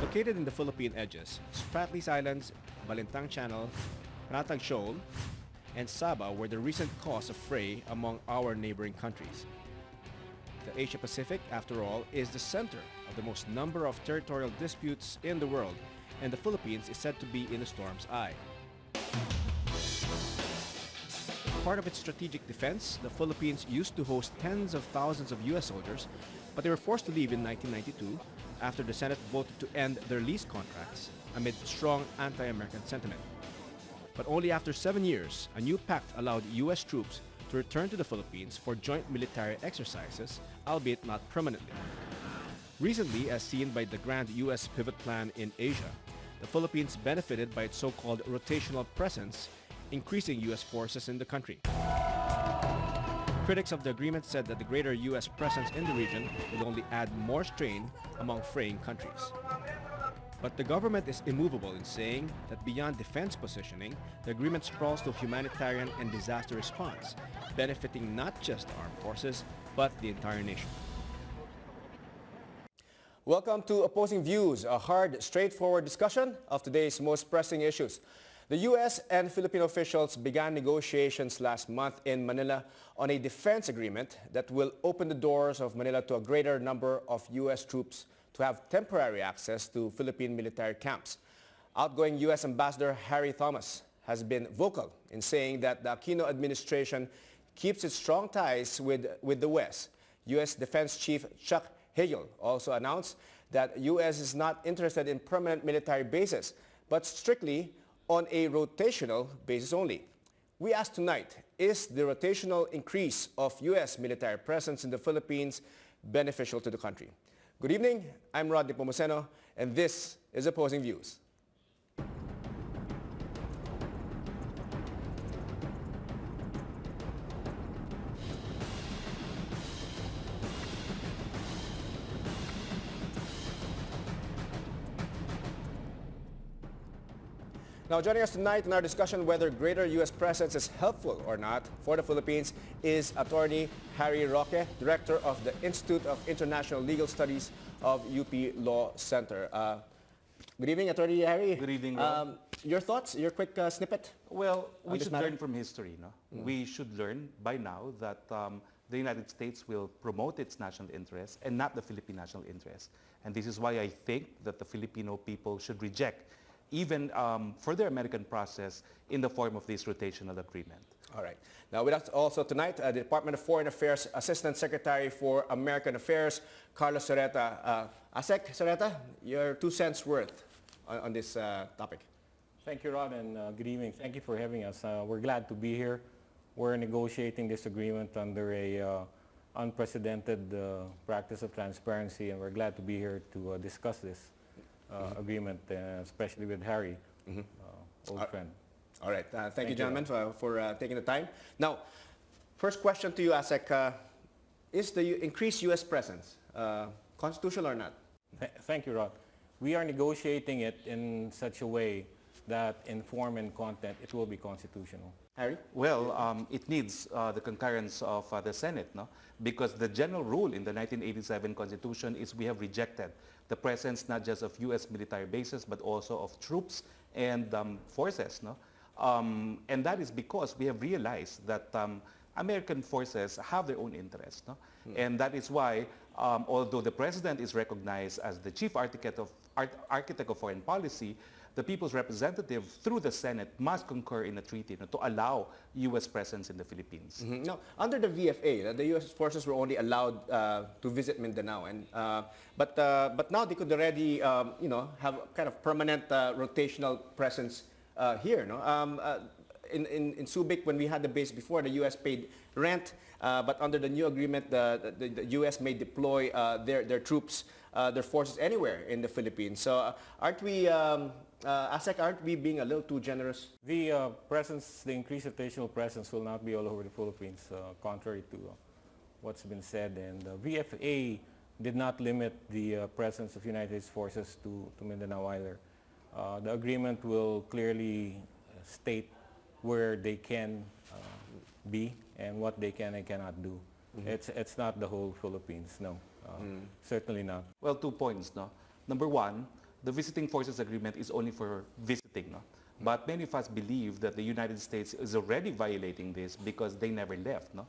Located in the Philippine edges, Spratlys Islands, Balintang Channel, Panatag Shoal, and Sabah were the recent cause of fray among our neighboring countries. The Asia-Pacific, after all, is the center of the most number of territorial disputes in the world, and the Philippines is said to be in the storm's eye. Part of its strategic defense, the Philippines used to host tens of thousands of U.S. soldiers, but they were forced to leave in 1992 after the Senate voted to end their lease contracts amid strong anti-American sentiment. But only after 7 years, a new pact allowed U.S. troops to return to the Philippines for joint military exercises, albeit not permanently. Recently, as seen by the grand U.S. pivot plan in Asia, the Philippines benefited by its so-called rotational presence, increasing U.S. forces in the country. Critics of the agreement said that the greater U.S. presence in the region will only add more strain among fraying countries. But the government is immovable in saying that beyond defense positioning, the agreement sprawls to humanitarian and disaster response, benefiting not just the armed forces, but the entire nation. Welcome to Opposing Views, a hard, straightforward discussion of today's most pressing issues. The U.S. and Filipino officials began negotiations last month in Manila on a defense agreement that will open the doors of Manila to a greater number of U.S. troops to have temporary access to Philippine military camps. Outgoing U.S. Ambassador Harry Thomas has been vocal in saying that the Aquino administration keeps its strong ties with the West. U.S. Defense Chief Chuck Hagel also announced that U.S. is not interested in permanent military bases, but strictly on a rotational basis only. We ask tonight, is the rotational increase of U.S. military presence in the Philippines beneficial to the country? Good evening, I'm Rod Nepomuceno, and this is Opposing Views. Now, joining us tonight in our discussion whether greater U.S. presence is helpful or not for the Philippines is Attorney Harry Roque, Director of the Institute of International Legal Studies of UP Law Center. Good evening, Attorney Harry. Good evening, Rob. Your thoughts, your quick snippet? Well, we should learn from history. No? We should learn by now that the United States will promote its national interest and not the Philippine national interest. And this is why I think that the Filipino people should reject even further American process in the form of this rotational agreement. All right. Now with us also tonight, the Department of Foreign Affairs Assistant Secretary for American Affairs, Carlos Soreta. Asek, Soreta, your 2 cents worth on this topic. Thank you, Rod, and good evening. Thank you for having us. We're glad to be here. We're negotiating this agreement under a unprecedented practice of transparency, and we're glad to be here to discuss this agreement, especially with Harry, old friend. All right. Thank you, gentlemen, for taking the time. Now, first question to you, Asek. Is the increased U.S. presence constitutional or not? Thank you, Rod. We are negotiating it in such a way that in form and content it will be constitutional. Harry? Well, it needs the concurrence of the Senate, no? Because the general rule in the 1987 Constitution is we have rejected the presence not just of U.S. military bases but also of troops and forces, no? And that is because we have realized that American forces have their own interests, no? And that is why, although the President is recognized as the chief architect of foreign policy, the people's representative through the Senate must concur in a treaty, no, to allow U.S. presence in the Philippines. Now, under the VFA, the U.S. forces were only allowed to visit Mindanao, and but now they could already have kind of permanent rotational presence here. No? In Subic, when we had the base before, the U.S. paid rent, but under the new agreement, the U.S. may deploy their troops, their forces anywhere in the Philippines. So aren't we, Asek, aren't we being a little too generous? The presence, the increased rotational presence will not be all over the Philippines, contrary to what's been said. And VFA did not limit the presence of United States forces to Mindanao either. The agreement will clearly state where they can be and what they can and cannot do. It's not the whole Philippines, no. Certainly not. Well, 2 points, no? Number one, the visiting forces agreement is only for visiting. No? But many of us believe that the United States is already violating this because they never left. No?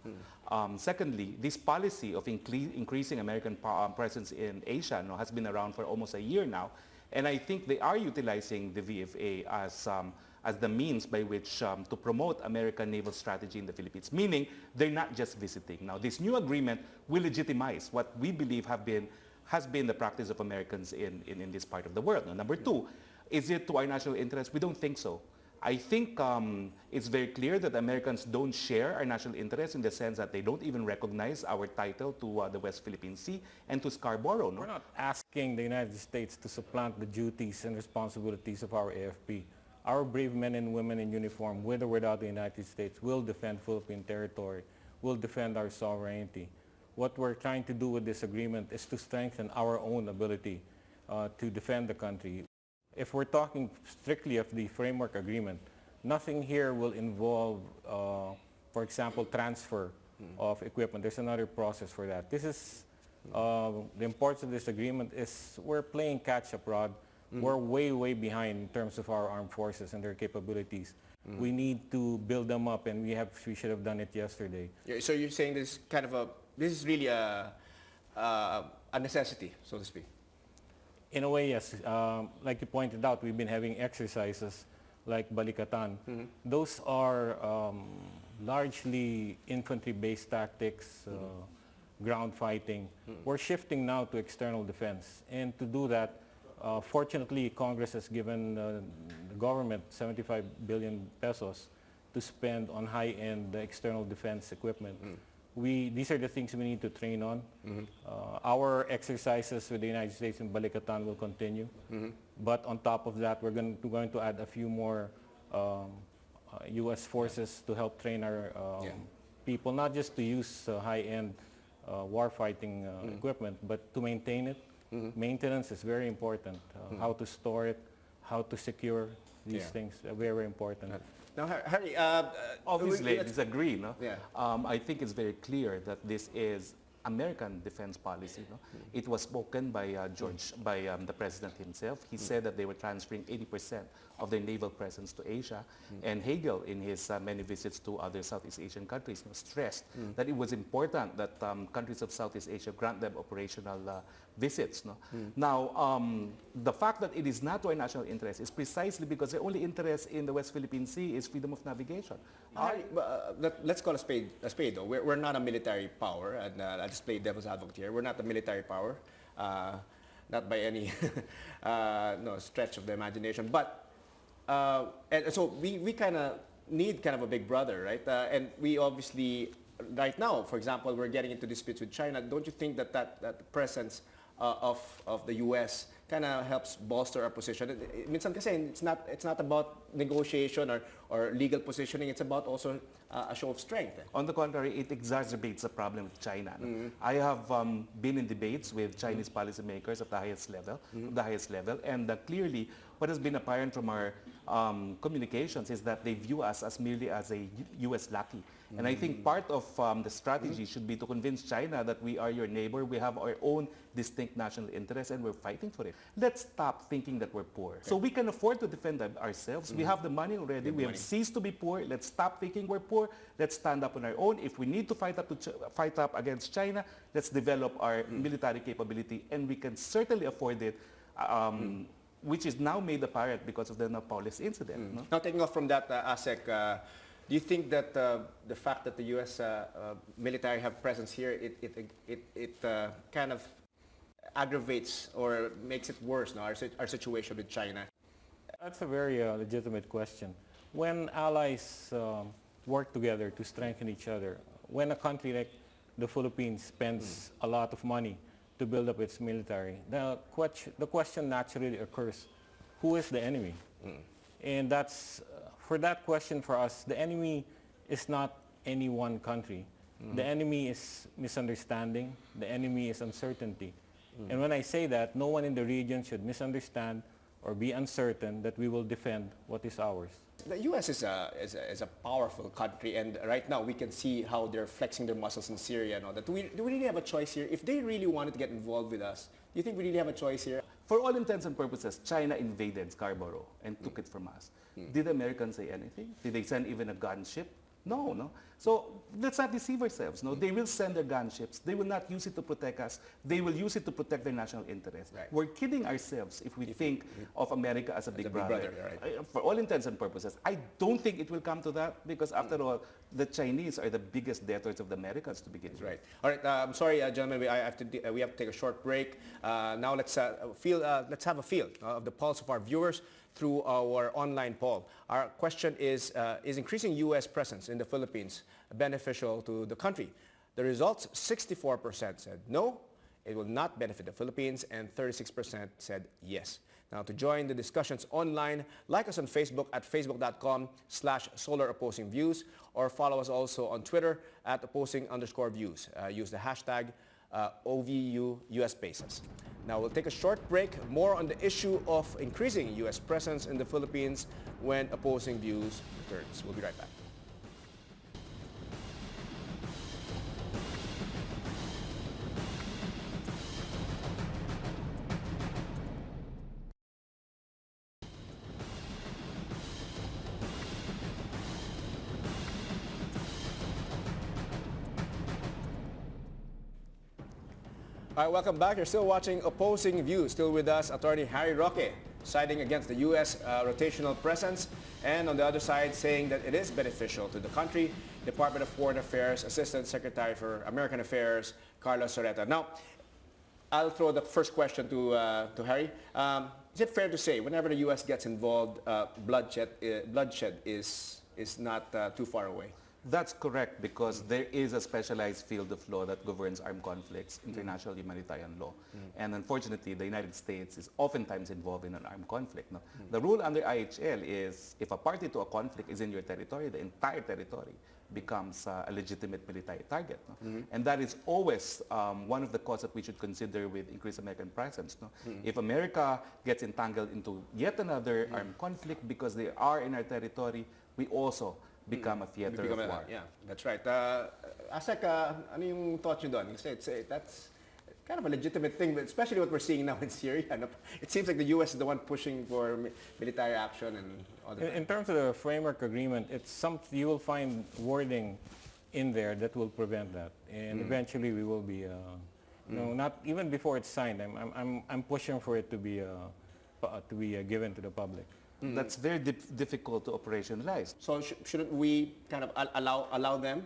Secondly, this policy of increasing American presence in Asia has been around for almost a year now. And I think they are utilizing the VFA as the means by which to promote American naval strategy in the Philippines, meaning they're not just visiting. Now, this new agreement will legitimize what we believe has been the practice of Americans in this part of the world. Now, number two, is it to our national interest? We don't think so. I think it's very clear that Americans don't share our national interest in the sense that they don't even recognize our title to the West Philippine Sea and to Scarborough. No? We're not asking the United States to supplant the duties and responsibilities of our AFP. Our brave men and women in uniform, with or without the United States, will defend Philippine territory, will defend our sovereignty. What we're trying to do with this agreement is to strengthen our own ability to defend the country. If we're talking strictly of the framework agreement, nothing here will involve, for example, transfer of equipment. There's another process for that. This is, the importance of this agreement is we're playing catch-up, Rod. We're way, way behind in terms of our armed forces and their capabilities. We need to build them up, and we should have done it yesterday. Yeah, so you're saying this is really a necessity, so to speak. In a way, yes. Like you pointed out, we've been having exercises like Balikatan. Those are largely infantry-based tactics, ground fighting. We're shifting now to external defense. And to do that, fortunately, Congress has given the government 75 billion pesos to spend on high-end external defense equipment. These are the things we need to train on. Our exercises with the United States in Balikatan will continue. But on top of that, we're going to add a few more U.S. forces to help train our people, not just to use high-end war-fighting equipment, but to maintain it. Maintenance is very important. How to store it, how to secure these things are very, very important. Now, Harry, obviously, I disagree. No? Yeah. I think it's very clear that this is American defense policy. No? It was spoken by the president himself. He said that they were transferring 80% of their naval presence to Asia. And Hagel, in his many visits to other Southeast Asian countries, stressed that it was important that countries of Southeast Asia grant them operational visits. No? Now, the fact that it is not to our national interest is precisely because the only interest in the West Philippine Sea is freedom of navigation. Let's call a spade though. We're not a military power, and I'll just play devil's advocate here. We're not a military power, not by any stretch of the imagination. But and so we kind of need kind of a big brother, right? And we obviously, right now, for example, we're getting into disputes with China. Don't you think that presence of the U.S. kind of helps bolster our position? Minsan kasi it's not about negotiation or legal positioning. It's about also a show of strength. On the contrary, it exacerbates the problem with China. I have been in debates with Chinese policymakers at the highest level, and clearly, what has been apparent from our communications is that they view us as merely as a U.S. lackey. And I think part of the strategy should be to convince China that we are your neighbor, we have our own distinct national interests, and we're fighting for it. Let's stop thinking that we're poor. So we can afford to defend ourselves. We have the money already. We have ceased to be poor. Let's stop thinking we're poor. Let's stand up on our own. If we need to fight up against China, let's develop our military capability, and we can certainly afford it. Which is now made apparent because of the Napolis incident. No? Now, taking off from that, ASEC, do you think that the fact that the U.S. Military have presence here, it kind of aggravates or makes it worse, no, our situation with China? That's a very legitimate question. When allies work together to strengthen each other, when a country like the Philippines spends a lot of money to build up its military, the question naturally occurs, who is the enemy? And for that question for us, the enemy is not any one country. The enemy is misunderstanding. The enemy is uncertainty. And when I say that, no one in the region should misunderstand or be uncertain that we will defend what is ours. The U.S. is a powerful country, and right now we can see how they're flexing their muscles in Syria and all that. Do we really have a choice here? If they really wanted to get involved with us, do you think we really have a choice here? For all intents and purposes, China invaded Scarborough and took it from us. Did the Americans say anything? Did they send even a gunship? No, no. So let's not deceive ourselves. No, they will send their gunships. They will not use it to protect us. They will use it to protect their national interests. Right. We're kidding ourselves if we think of America as a big brother. Right. For all intents and purposes, I don't think it will come to that because after all, the Chinese are the biggest debtors of the Americans to begin with. Right. All right. I'm sorry, gentlemen. We have to take a short break. Now let's have a feel of the pulse of our viewers through our online poll. Our question is increasing U.S. presence in the Philippines beneficial to the country? The results, 64% said no, it will not benefit the Philippines, and 36% said yes. Now, to join the discussions online, like us on Facebook at facebook.com/SolarOpposingViews, or follow us also on Twitter at opposing_views. Use the hashtag OVU US Bases. Now we'll take a short break. More on the issue of increasing U.S. presence in the Philippines when Opposing Views returns. We'll be right back. All right, welcome back. You're still watching Opposing Views. Still with us, Attorney Harry Roque, siding against the U.S. Rotational presence, and on the other side, saying that it is beneficial to the country. Department of Foreign Affairs Assistant Secretary for American Affairs, Carlos Soreta. Now, I'll throw the first question to Harry. Is it fair to say whenever the U.S. gets involved, bloodshed is not too far away? That's correct because there is a specialized field of law that governs armed conflicts, international humanitarian law. And unfortunately, the United States is oftentimes involved in an armed conflict. No? The rule under IHL is if a party to a conflict is in your territory, the entire territory becomes a legitimate military target. No? And that is always one of the causes that we should consider with increased American presence. No? If America gets entangled into yet another armed conflict because they are in our territory, we also become a theater of war. Yeah, that's right. Asek, ano yung thought nyo doon? That's kind of a legitimate thing, but especially what we're seeing now in Syria. It seems like the U.S. is the one pushing for military action and all that. In terms of the framework agreement, you will find wording in there that will prevent that, and eventually we will be, not even before it's signed. I'm pushing for it to be given to the public. That's very difficult to operationalize. So shouldn't we kind of allow them?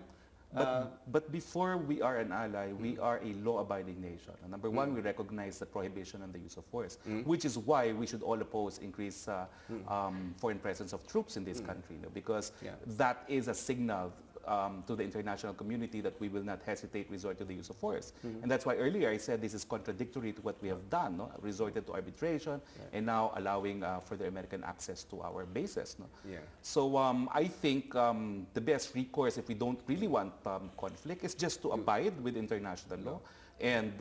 But before we are an ally, we are a law-abiding nation. And number one, we recognize the prohibition on the use of force, which is why we should all oppose increased foreign presence of troops in this country, because that is a signal to the international community that we will not hesitate resort to the use of force. And that's why earlier I said this is contradictory to what we have done, no? Resorted to arbitration and now allowing further American access to our bases. No? So I think the best recourse if we don't really want conflict is just to abide with international law and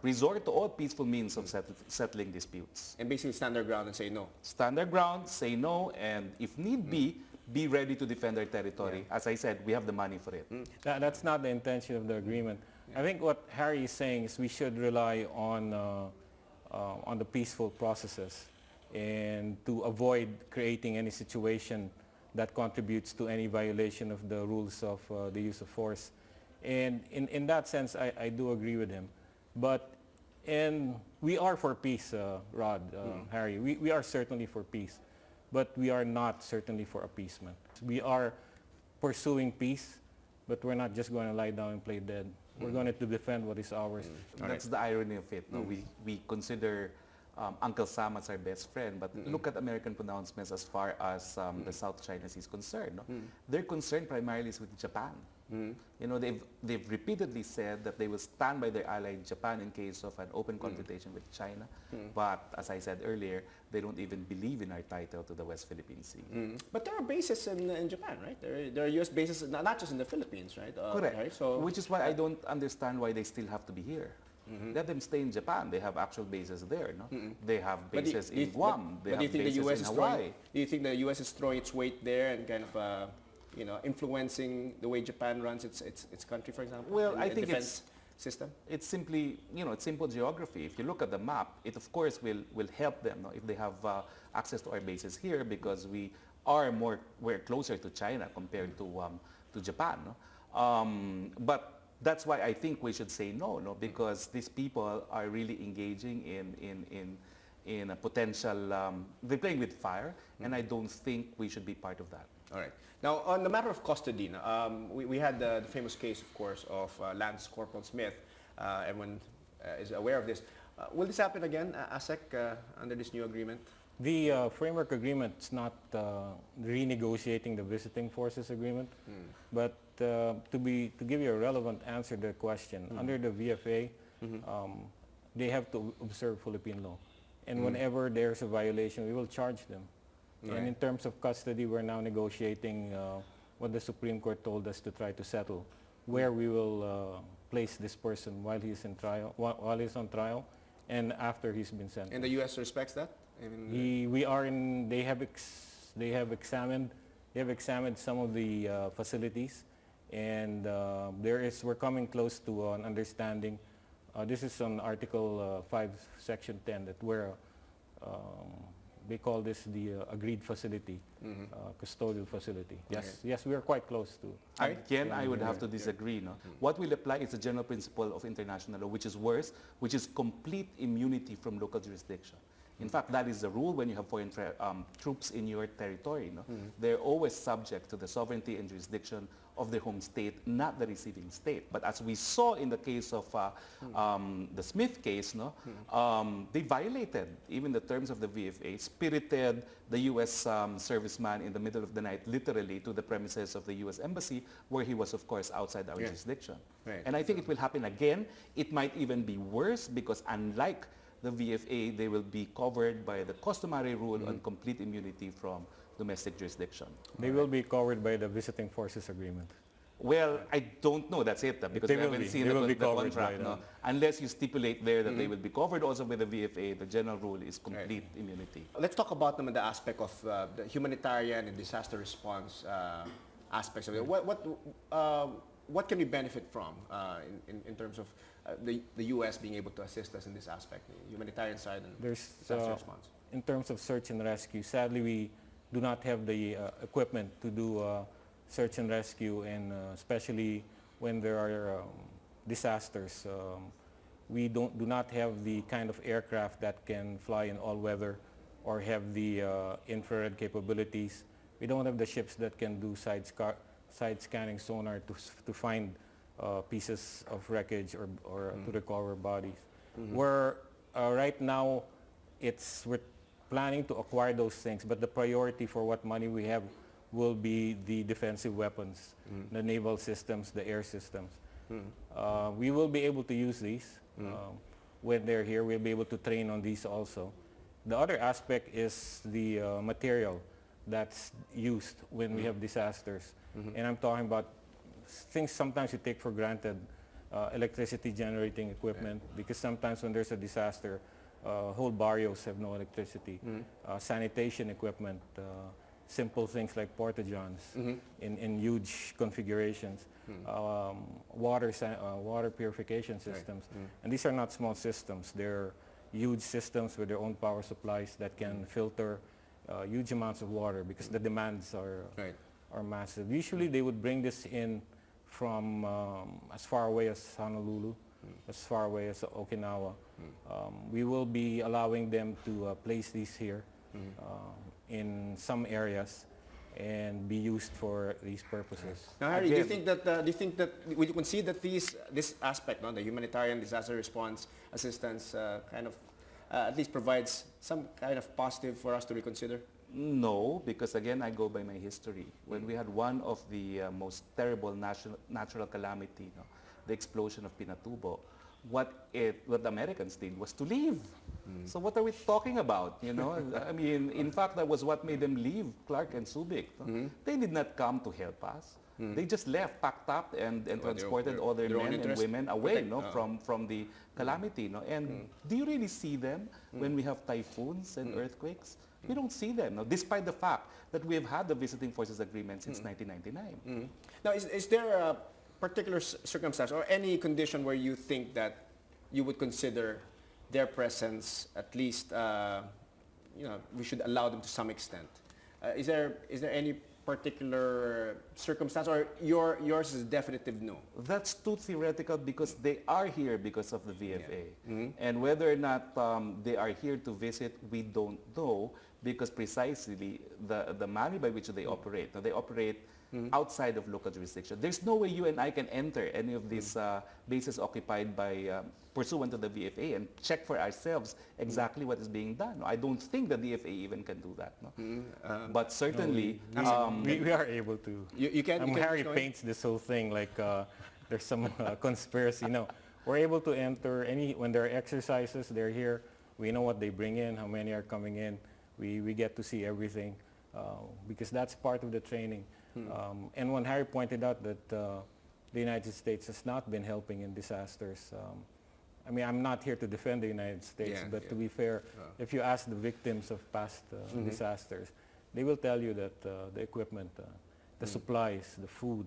resort to all peaceful means of settling disputes. And basically stand their ground and say no. Stand their ground, say no, and if need be ready to defend our territory. As I said, we have the money for it. That's not the intention of the agreement. I think what Harry is saying is we should rely on the peaceful processes and to avoid creating any situation that contributes to any violation of the rules of the use of force. And in that sense, I do agree with him. But we are for peace, Rod, Harry. We are certainly for peace. But we are not certainly for appeasement. We are pursuing peace, but we're not just going to lie down and play dead. We're going to defend what is ours. That's the irony of it. No? We consider Uncle Sam as our best friend, but look at American pronouncements as far as the South China Sea is concerned. No? Their concern primarily is with Japan. You know, they've repeatedly said that they will stand by their ally Japan in case of an open confrontation with China. But as I said earlier, they don't even believe in our title to the West Philippine Sea. But there are bases in Japan, right? There are U.S. bases, not just in the Philippines, right? Correct. Right? So, which is why I don't understand why they still have to be here. Let them stay in Japan. They have actual bases there. No? They have But bases in Guam. They but do you have think the bases U.S. in is Hawaii. throwing? Do you think the U.S. is throwing its weight there and kind of, influencing the way Japan runs its country, for example? Well, and I think defense system. it's simply, it's simple geography. If you look at the map, it of course will help them, no? If they have access to our bases here, because we're closer to China compared to Japan. No? But that's why I think we should say no, because these people are really engaging in a potential, they're playing with fire, and I don't think we should be part of that. All right. Now, on the matter of custody, we had the famous case, of course, of Lance Corporal Smith. Everyone is aware of this. Will this happen again, ASEC, under this new agreement? The framework agreement is not renegotiating the visiting forces agreement, but to give you a relevant answer to the question, under the VFA, they have to observe Philippine law, and whenever there's a violation, we will charge them. Right. And in terms of custody, we're now negotiating what the Supreme Court told us to try to settle, where we will place this person while he's in trial, while he's on trial, and after he's been sentenced. And the U.S. respects that? They have examined some of the facilities, and we're coming close to an understanding. This is on Article 5, Section 10, that they call this the agreed facility, custodial facility. Yes, yes, we are quite close to. Again, I would have to disagree. No? What will apply is the general principle of international law, which is worse, which is complete immunity from local jurisdiction. In fact, that is the rule when you have foreign troops in your territory. No? They're always subject to the sovereignty and jurisdiction of their home state, not the receiving state. But as we saw in the case of the Smith case, they violated even the terms of the VFA, spirited the U.S. Serviceman in the middle of the night, literally, to the premises of the U.S. Embassy, where he was, of course, outside our jurisdiction. Right. And I think it will happen again. It might even be worse, because unlike the VFA, they will be covered by the customary rule on complete immunity from domestic jurisdiction. They will be covered by the visiting forces agreement. Well, I don't know. That's it, because They we will haven't be. seen They the will be covered contract. by No? Unless you stipulate there that they will be covered also with the VFA, the general rule is complete immunity. Let's talk about the aspect of the humanitarian and disaster response aspects of it. What can we benefit from in terms of the U.S. being able to assist us in this aspect, the humanitarian side and disaster response? In terms of search and rescue, sadly we do not have the equipment to do search and rescue, and especially when there are disasters. We do not have the kind of aircraft that can fly in all weather or have the infrared capabilities. We don't have the ships that can do side scanning sonar to find pieces of wreckage or to recover bodies. We're right now, we're planning to acquire those things, but the priority for what money we have will be the defensive weapons, the naval systems, the air systems. We will be able to use these when they're here. We'll be able to train on these also. The other aspect is the material that's used when we have disasters. And I'm talking about things sometimes you take for granted, electricity generating equipment, because sometimes when there's a disaster, whole barrios have no electricity. Sanitation equipment, simple things like porta-johns in huge configurations. Water purification systems. And these are not small systems. They're huge systems with their own power supplies that can filter huge amounts of water, because the demands are massive. Usually they would bring this in from as far away as Honolulu, as far away as Okinawa. We will be allowing them to place these here in some areas and be used for these purposes. Now, Harry, do you think that we can see that this aspect, the humanitarian disaster response assistance, kind of at least provides some kind of positive for us to reconsider? No, because again, I go by my history. When we had one of the most terrible natural calamity, the explosion of Pinatubo, what the Americans did was to leave. So what are we talking about? I mean, in fact, that was what made them leave, Clark and Subic. They did not come to help us. They just left, packed up, and transported all their their own men and interest. women away, Protect- no, from the calamity, no. And do you really see them when we have typhoons and earthquakes? We don't see them, no, despite the fact that we have had the visiting forces agreement since 1999. Now, is there a particular circumstance or any condition where you think that you would consider their presence, at least, we should allow them to some extent? Is there any particular circumstance, or yours is a definitive no? That's too theoretical because they are here because of the VFA. And whether or not they are here to visit, we don't know, because precisely the manner by which they operate. Now, they operate outside of local jurisdiction. There's no way you and I can enter any of these bases occupied by pursuant to the VFA and check for ourselves exactly what is being done. I don't think the DFA even can do that. No? But certainly, We are able to. You can. Harry paints this whole thing like there's some conspiracy. No, we're able to enter when there are exercises. They're here. We know what they bring in, how many are coming in. We get to see everything because that's part of the training. And when Harry pointed out that the United States has not been helping in disasters, I mean, I'm not here to defend the United States, but to be fair, if you ask the victims of past disasters, they will tell you that the equipment, the supplies, the food,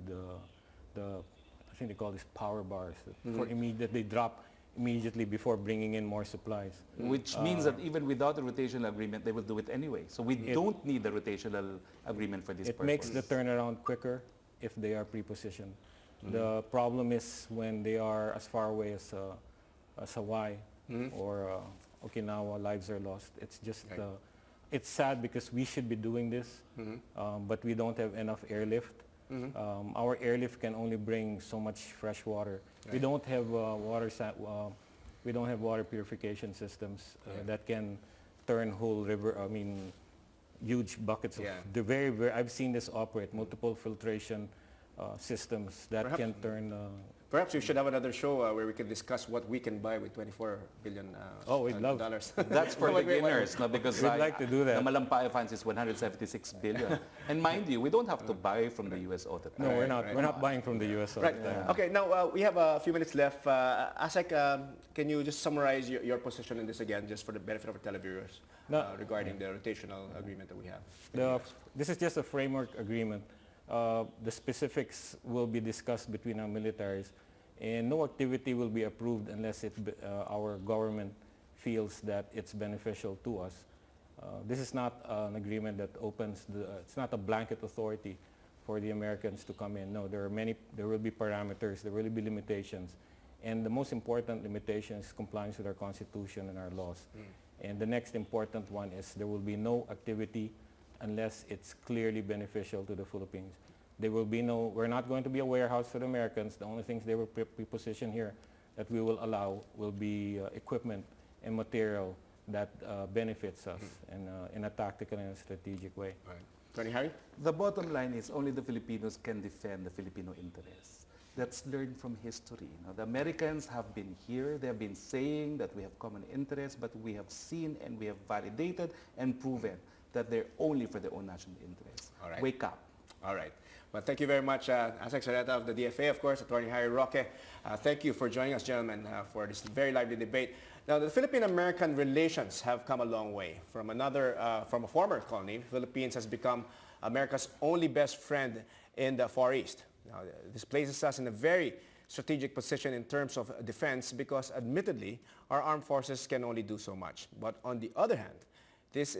I think they call this power bars, for immediate, they drop immediately before bringing in more supplies. Which means that even without a rotational agreement, they will do it anyway. So we don't need the rotational agreement for this purpose. It makes the turnaround quicker if they are pre-positioned. The problem is when they are as far away as Hawaii or Okinawa, lives are lost. It's just, it's sad because we should be doing this, but we don't have enough airlift. Our airlift can only bring so much fresh water. We don't have we don't have water purification systems that can turn whole river. I mean, huge buckets of the very. I've seen this operate multiple filtration systems that can turn. Perhaps we should have another show where we can discuss what we can buy with $24 billion we'd love dollars. That's for beginners, no, because we'd like to do that. The Malampaya funds is 176 billion. And mind you, we don't have to buy from the US all the time. No, we're not. We're not buying from the US all the time. Okay, now we have a few minutes left. Asek, can you just summarize your position in this again, just for the benefit of our televiewers, regarding the rotational agreement that we have? This is just a framework agreement. The specifics will be discussed between our militaries, and no activity will be approved unless our government feels that it's beneficial to us. This is not an agreement that opens it's not a blanket authority for the Americans to come in. No, there will be parameters, there will be limitations, and the most important limitation is compliance with our Constitution and our laws. And the next important one is there will be no activity unless it's clearly beneficial to the Philippines. There will be we're not going to be a warehouse for the Americans. The only things they will pre-position here that we will allow will be equipment and material that benefits us in a tactical and a strategic way. Right. Tony, Harry? The bottom line is only the Filipinos can defend the Filipino interests. Let's learn from history. The Americans have been here. They have been saying that we have common interests, but we have seen and we have validated and proven that they're only for their own national interests. All right. Wake up. All right. Well, thank you very much, Asek Sareta of the DFA, of course, Attorney Harry Roque. Thank you for joining us, gentlemen, for this very lively debate. Now, the Philippine-American relations have come a long way. From a former colony, Philippines has become America's only best friend in the Far East. Now, this places us in a very strategic position in terms of defense because, admittedly, our armed forces can only do so much. But on the other hand, this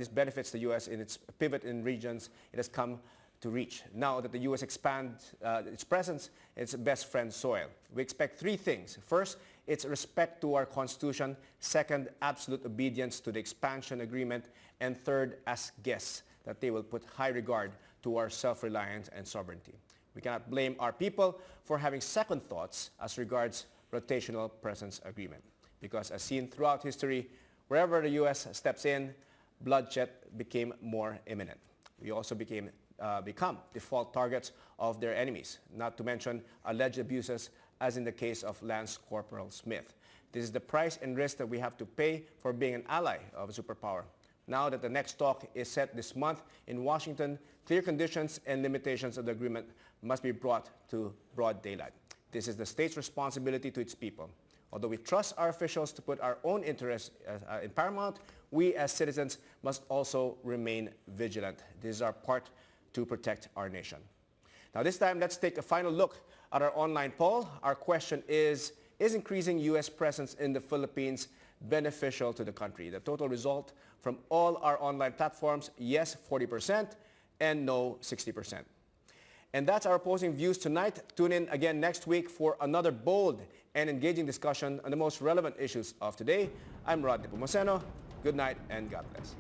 benefits the U.S. in its pivot in regions it has come to reach. Now that the U.S. expands its presence in its best friend soil, we expect three things. First, it's respect to our Constitution. Second, absolute obedience to the expansion agreement. And third, as guests, that they will put high regard to our self-reliance and sovereignty. We cannot blame our people for having second thoughts as regards rotational presence agreement. Because as seen throughout history, wherever the U.S. steps in, bloodshed became more imminent. We also become default targets of their enemies, not to mention alleged abuses, as in the case of Lance Corporal Smith. This is the price and risk that we have to pay for being an ally of a superpower. Now that the next talk is set this month in Washington, clear conditions and limitations of the agreement must be brought to broad daylight. This is the state's responsibility to its people. Although we trust our officials to put our own interests in paramount, we as citizens must also remain vigilant. This is our part to protect our nation. Now this time, let's take a final look at our online poll. Our question is increasing U.S. presence in the Philippines beneficial to the country? The total result from all our online platforms, yes 40% and no 60%. And that's our opposing views tonight. Tune in again next week for another bold and engaging discussion on the most relevant issues of today. I'm Rod Nepomuceno. Good night and God bless.